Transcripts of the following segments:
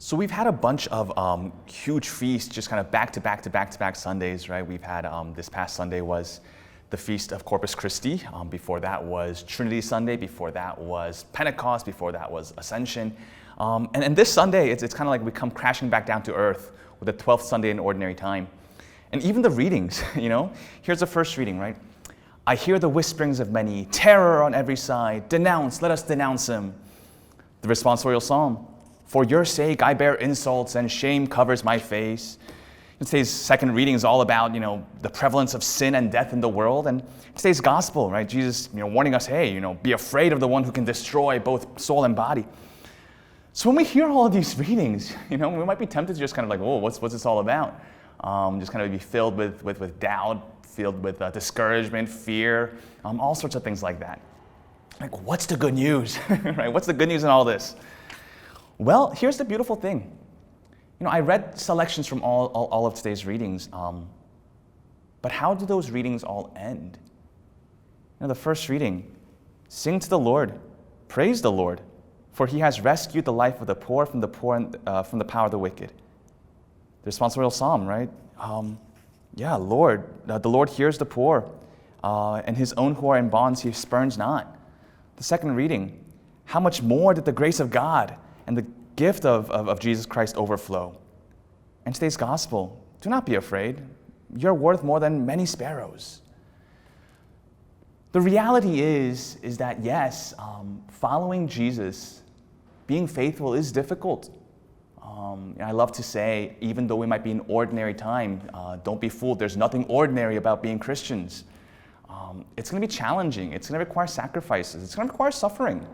So we've had a bunch of huge feasts, just kind of back-to-back Sundays, right? We've had, this past Sunday was the Feast of Corpus Christi. Before that was Trinity Sunday. Before that was Pentecost. Before that was Ascension. And this Sunday, it's kind of like we come crashing back down to earth with the 12th Sunday in Ordinary Time. And even the readings, here's the first reading, right? I hear the whisperings of many, terror on every side. Denounce, let us denounce him. The responsorial psalm. For your sake, I bear insults and shame covers my face. Today's second reading is all about, the prevalence of sin and death in the world. And today's gospel, right? Jesus, warning us, hey, be afraid of the one who can destroy both soul and body. So when we hear all of these readings, we might be tempted to just kind of like, oh, what's this all about? Just kind of be filled with doubt, filled with discouragement, fear, all sorts of things like that. Like, what's the good news, right? What's the good news in all this? Well, here's the beautiful thing. I read selections from all of today's readings, but how do those readings all end? The first reading, sing to the Lord, praise the Lord, for he has rescued the life of the poor and from the power of the wicked. The responsorial psalm, right? Lord, the Lord hears the poor, and his own who are in bonds he spurns not. The second reading, how much more did the grace of God and the gift of Jesus Christ overflow. And today's gospel, do not be afraid. You're worth more than many sparrows. The reality is that yes, following Jesus, being faithful is difficult. I love to say, even though we might be in ordinary time, don't be fooled. There's nothing ordinary about being Christians. It's going to be challenging. It's going to require sacrifices. It's going to require suffering.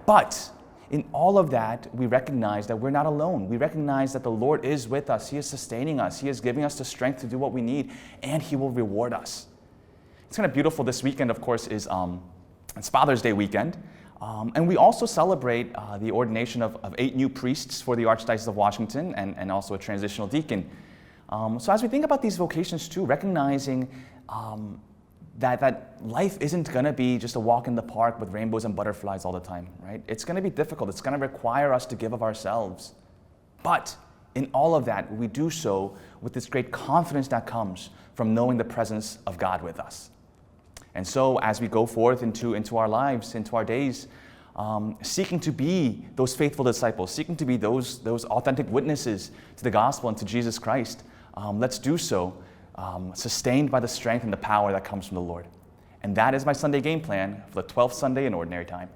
But in all of that, we recognize that we're not alone. We recognize that the Lord is with us. He is sustaining us. He is giving us the strength to do what we need, and he will reward us. It's kind of beautiful. This weekend, of course, is it's Father's Day weekend. And we also celebrate the ordination of 8 new priests for the Archdiocese of Washington and also a transitional deacon. So as we think about these vocations too, recognizing that life isn't going to be just a walk in the park with rainbows and butterflies all the time, right? It's going to be difficult. It's going to require us to give of ourselves. But in all of that, we do so with this great confidence that comes from knowing the presence of God with us. And so as we go forth into our lives, into our days, seeking to be those faithful disciples, seeking to be those authentic witnesses to the gospel and to Jesus Christ, let's do so sustained by the strength and the power that comes from the Lord. And that is my Sunday game plan for the 12th Sunday in Ordinary Time.